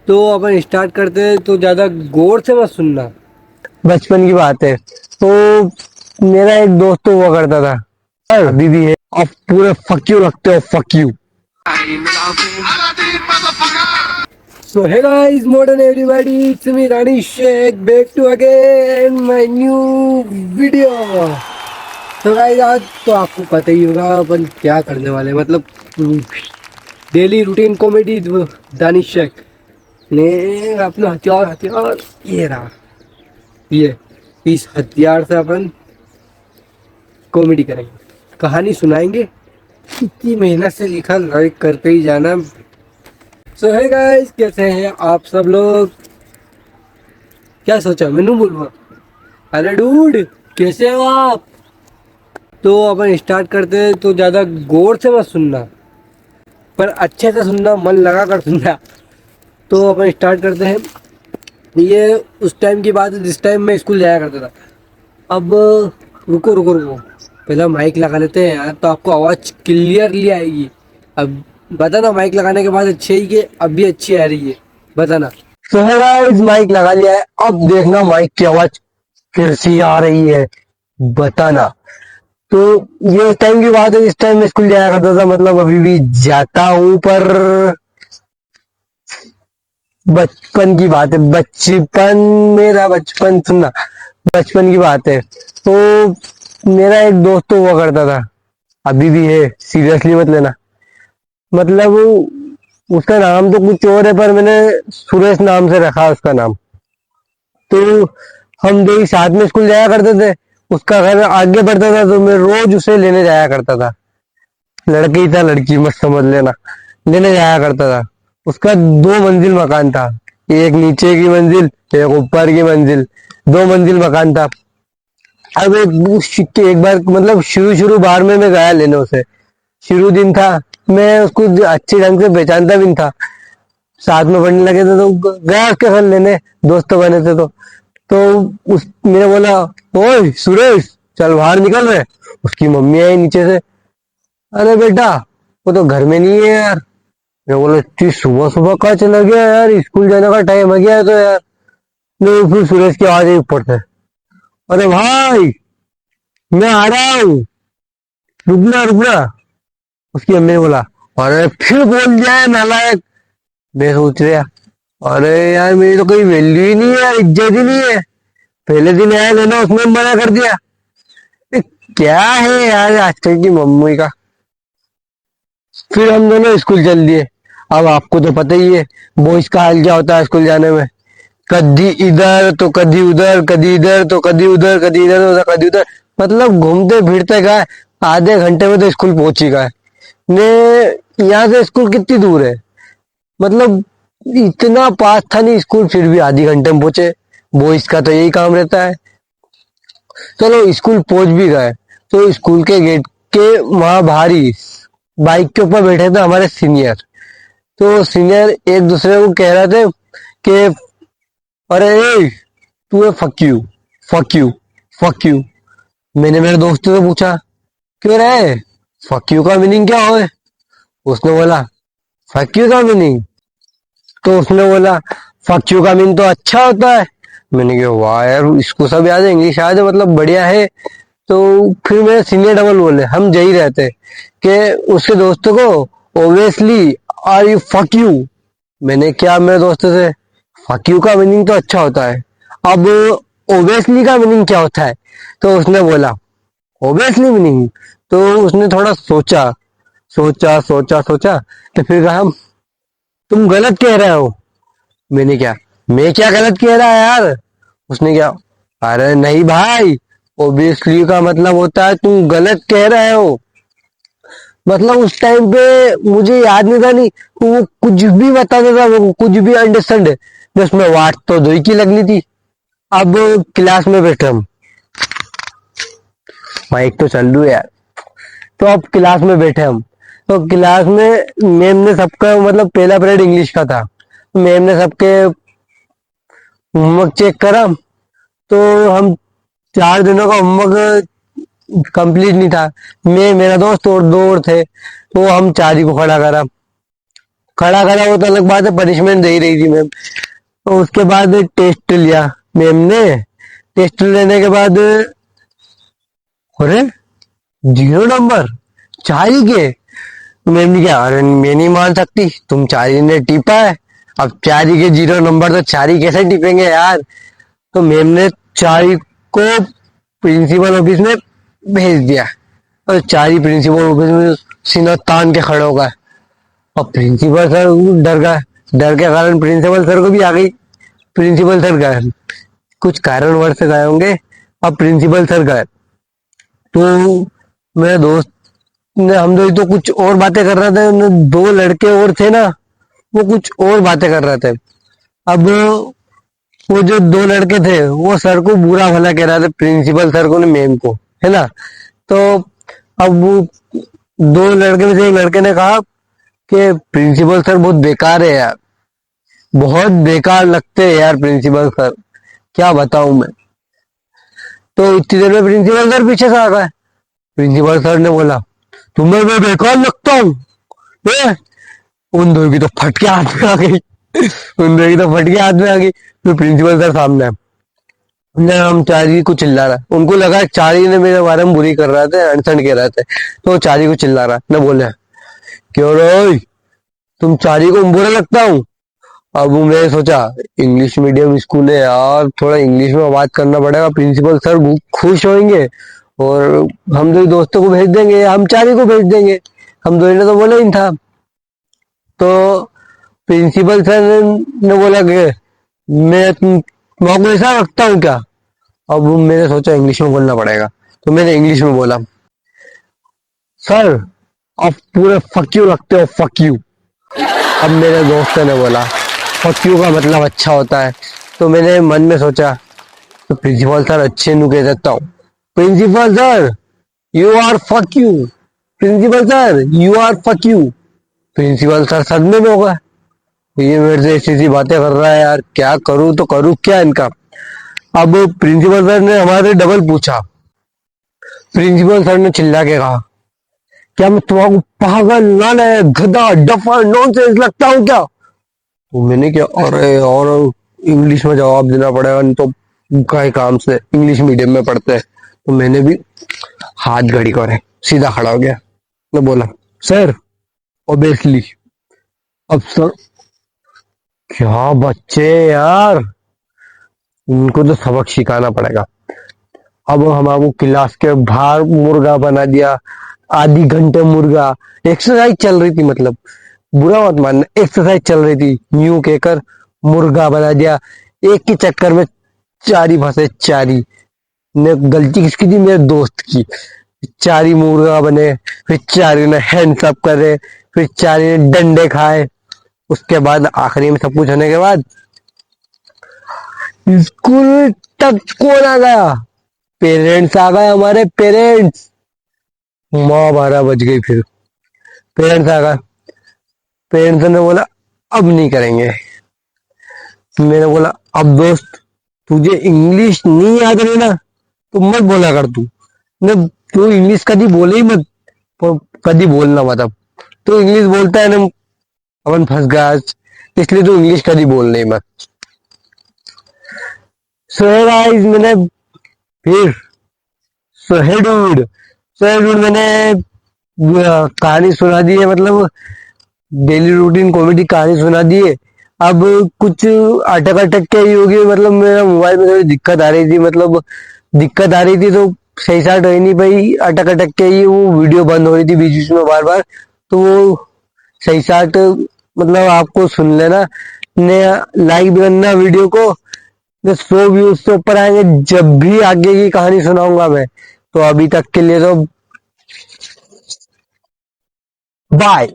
तो अपन स्टार्ट करते हैं, तो ज्यादा गौर से मत सुनना। बचपन की बात है। तो मेरा एक दोस्त तो हुआ करता था, अभी भी है। अब पूरे फक यू लगते हो, fuck you. So hey guys, modern everybody, it's me Rani Sheikh, back to again my new video. तो गाइस आज तो आपको पता ही होगा अपन क्या करने वाले हैं, मतलब daily routine comedy Danish Sheikh ने अपना हथियार हथियार ये रहा। ये इस हथियार से अपन कॉमेडी करेंगे, कहानी सुनाएंगे। इतनी मेहनत से लिखा, लाइक करते ही जाना। सो है गाइस, कैसे हैं आप सब लोग? क्या सोचा मैनू बोलूँगा? अरे डूड, कैसे हो आप? तो अपन स्टार्ट करते हैं, तो ज़्यादा गौर से मत सुनना, पर अच्छे से सुनना, मन लगा कर सुनना। तो अपन स्टार्ट करते हैं। ये उस टाइम की बात है जिस टाइम मैं स्कूल जाया करता था। अब रुको रुको रुको, पहले माइक लगा लेते हैं यार, तो आपको आवाज़ क्लियरली आएगी। अब बताना माइक लगाने के बाद अच्छी है कि अभी अच्छी आ रही है, बताना। तो है गाइस, माइक लगा लिया है। अब देखना माइक की आवाज़ कैसी आ रही है, बताना। तो ये उस टाइम की बात है जिस टाइम मैं स्कूल जाया करता था, मतलब अभी भी जाता हूँ, पर बचपन की बात है। बचपन, मेरा बचपन सुनना, बचपन की बात है। तो मेरा एक दोस्त तो हुआ करता था, अभी भी है, सीरियसली मत लेना। मतलब उसका नाम तो कुछ और है, पर मैंने सुरेश नाम से रखा उसका नाम। तो हम दो ही साथ में स्कूल जाया करते थे। उसका घर आगे पड़ता था, तो मैं रोज उसे लेने जाया करता था। लड़के ही था, लड़की मत समझ लेना। लेने जाया करता था। उसका 2 मंजिल मकान था, एक नीचे की मंजिल, एक ऊपर की मंजिल। 2 मंजिल मकान था। अब एक बार, मतलब शुरू शुरू बार में मैं गया लेने उसे। शुरू दिन था, मैं उसको अच्छे ढंग से पहचानता भी नहीं था। साथ में पढ़ने लगे थे, तो गया उसके घर लेने, दोस्त तो बने थे। तो उस मैंने बोला, ओए सुरेश, चल बाहर निकल रहे। उसकी मम्मी आई नीचे से। अरे बेटा, वो तो घर में नहीं है यार। मैं बोला, इतनी सुबह सुबह कहाँ चला गया यार, स्कूल जाने का टाइम आ गया है तो यार। नहीं, फिर सुरेश की आवाज आई ऊपर से, अरे भाई, मैं आ रहा हूँ, रुकना रुकना। उसकी अम्मी ने बोला, अरे फिर बोल दिया नालायक। मैं सोच रहा, अरे यार मेरी तो कोई वैल्यू ही नहीं है यार, इज्जत ही नहीं है। पहले दिन आया लेना, उसमें मना कर दिया। ये क्या है यार आजकल की मम्मी का। फिर हम दोनों स्कूल चल दिए। अब आपको तो पता ही है बॉयज का हाल क्या होता है स्कूल जाने में। कभी इधर तो कभी उधर, कभी इधर तो कभी उधर, कभी इधर तो कभी उधर। मतलब घूमते फिरते गए, आधे घंटे में तो स्कूल पहुंच ही गए। ने यहाँ से स्कूल कितनी दूर है, मतलब इतना पास था नहीं स्कूल, फिर भी आधे घंटे में पहुंचे। बॉयज का तो यही काम रहता है। चलो स्कूल पहुंच भी गए, तो स्कूल के गेट के वहां बाहर ही बाइक के ऊपर बैठे थे हमारे सीनियर। तो सीनियर एक दूसरे को कह रहे थे कि अरे ए, तू है fuck you, fuck you, fuck you. मैंने मेरे दोस्त से पूछा, क्यों रहे, फक यू का मीनिंग क्या है? उसने बोला, फक यू का मीनिंग, तो उसने बोला, फक यू का मीनिंग तो अच्छा होता है। मैंने कहा वाह यार, इसको सब याद है, इंग्लिश याद है, मतलब बढ़िया है। तो फिर मेरे सीनियर डबल बोले, हम यही रहते कि उसके दोस्तों को, obviously are you fuck you. मैंने क्या मेरे दोस्त से, फक यू का मीनिंग तो अच्छा होता है, अब ओब्वियसली का मीनिंग क्या होता है? तो उसने बोला, ओब्वियसली मीनिंग। तो उसने थोड़ा सोचा, सोचा सोचा सोचा, तो फिर कहा, तुम गलत कह रहे हो। मैंने क्या, मैं क्या गलत कह रहा है यार? उसने क्या, अरे नहीं भाई, ओब्वियसली का मतलब होता है तुम गलत कह रहे हो। मतलब उस टाइम पे मुझे याद नहीं था, नहीं वो कुछ भी बताता था, वो कुछ भी अंडरस्टैंड, बस मैं वाट तो दो ही की लगनी थी। अब क्लास में बैठे हम, माइक तो चालू है यार। तो अब क्लास में बैठे हम, तो क्लास में मैम ने सबका, मतलब पहला पीरियड इंग्लिश का था, मैम ने सबके होमवर्क चेक करा। तो हम 4 दिनों का होमवर्क कंप्लीट नहीं था। मैं, मेरा दोस्त और 2 और थे, तो हम 4 ही को खड़ा करा। खड़ा करा वो तो अलग बात है, पनिशमेंट दे ही रही थी मैम। तो उसके बाद टेस्ट लिया मैम ने। टेस्ट लेने के बाद अरे 0 नंबर, 4 ही के। तो मैम ने क्या, अरे मैं नहीं मान सकती, तुम 4 ही ने टीपा है, अब 4 ही के 0 नंबर, तो 4 ही कैसे टिपेंगे यार। तो मैम ने 4 ही को प्रिंसिपल ऑफिस में भेज दिया, और 4 ही प्रिंसिपल ऑफिस में सीना तान के खड़े हो गए। और प्रिंसिपल सर डर गए, डर के कारण प्रिंसिपल सर को भी आ गई। प्रिंसिपल सर गए, कुछ कारणवश से गए होंगे। अब प्रिंसिपल सर गए तो मेरे दोस्त ने, हम लोग तो कुछ और बातें कर रहे थे, उन 2 लड़के और थे ना, वो कुछ और बातें कर रहे थे। अब वो जो 2 लड़के थे वो सर को बुरा भला कह रहे थे, प्रिंसिपल सर को ने मैम को, है ना। तो अब वो 2 लड़के में से एक लड़के ने कहा कि प्रिंसिपल सर बहुत बेकार है यार, बहुत बेकार लगते हैं यार प्रिंसिपल सर, क्या बताऊं मैं। तो इतनी देर में प्रिंसिपल सर पीछे से आ गए। प्रिंसिपल सर ने बोला, तुम्हें मैं बेकार लगता हूँ? ए? उन दो की तो फटके हाथ में आ गई, उन दो की तो फटके हाथ में आ गई। फिर प्रिंसिपल सर सामने ने, हम चारी को चिल्ला रहा, उनको लगा चारी ने मेरे बारे में बुरी कर रहा था, अनसन कह रहे थे, तो वो चारी को चिल्ला रहा न, बोले क्यों रे, तुम चारी को बुरा लगता हूँ? अब मैं सोचा इंग्लिश मीडियम स्कूल है यार, थोड़ा इंग्लिश में बात करना पड़ेगा, प्रिंसिपल सर खुश होंगे और हम दो दोस्तों को भेज देंगे, हम 4 ही को भेज देंगे, हम दो ने तो बोला ही था। तो प्रिंसिपल सर ने बोला कि मैं तुमको ऐसा रखता हूँ क्या? अब मैंने सोचा इंग्लिश में बोलना पड़ेगा, तो मैंने इंग्लिश में बोला, सर आप पूरे फक यू रखते हो, फक यू। अब मेरे दोस्त ने बोला फक यू का मतलब अच्छा होता है, तो मैंने मन में सोचा तो प्रिंसिपल सर अच्छे नु कह देता हूँ, principal sir you are fuck you, principal sir you are fuck you. Principal sir सदमे में हो गए, ये मेरे से ऐसी ऐसी बातें कर रहा है यार, क्या करूं, तो करूं क्या इनका। अब प्रिंसिपल सर ने हमारे डबल पूछा। प्रिंसिपल सर ने चिल्ला के कहा, क्या मैं तुम्हारा पागल नाले गधा डफर नॉनसेंस लगता हूँ क्या? तो मैंने क्या, अरे और इंग्लिश में जवाब देना पड़ेगा, नहीं तो कई काम से इंग्लिश मीडियम में पढ़ते हैं। तो मैंने भी हाथ घड़ी करे सीधा खड़ा हो गया, मैं बोला सर ओबेसली। अब सर, क्या बच्चे यार, उनको तो सबक सिखाना पड़ेगा। अब हमारे क्लास के बाहर मुर्गा बना दिया, आधी घंटे मुर्गा, एक्सरसाइज चल रही थी, मतलब बुरा मत मानना, एक्सरसाइज चल रही थी, यूं कहकर मुर्गा बना दिया। एक के चक्कर में 4 ही फंसे, 4 ही ने। गलती किसकी थी? मेरे दोस्त की। 4 ही मुर्गा बने, फिर 4 ही ने हैंड्स अप करे, फिर 4 ही ने डंडे खाए। उसके बाद आखिरी में सब कुछ होने के बाद स्कूल तक कौन आ गया? पेरेंट्स आ गए, हमारे पेरेंट्स। माँ 12 बज गई, फिर पेरेंट्स आ गए। पेरेंट्स ने बोला अब नहीं करेंगे। मैंने बोला अब दोस्त तुझे इंग्लिश नहीं याद रही ना, तो मत बोला कर तू न, तू इंग्लिश कभी बोले ही मत, कभी बोलना मत। अब तू इंग्लिश बोलता है ना, अपन फंस गया आज, इसलिए तू इंग्लिश कभी बोलने ही मत। सो गाइस, मैंने फिर सो डूड मैंने कहानी सुना दी है, मतलब डेली रूटीन कॉमेडी कहानी सुना दी है। अब कुछ अटक अटक के ही होगी, मतलब मेरा मोबाइल में थोड़ी दिक्कत आ रही थी, मतलब दिक्कत आ रही थी तो सही साट हो ही नहीं पाई, अटक अटक के ही वो वीडियो बंद हो रही थी बीच बीच में बार बार। तो वो सही साट, मतलब आपको सुन लेना, ने लाइक भी करना वीडियो को। 100 व्यूज से ऊपर आएंगे जब भी आगे की कहानी सुनाऊंगा मैं। तो अभी तक के लिए तो बाय।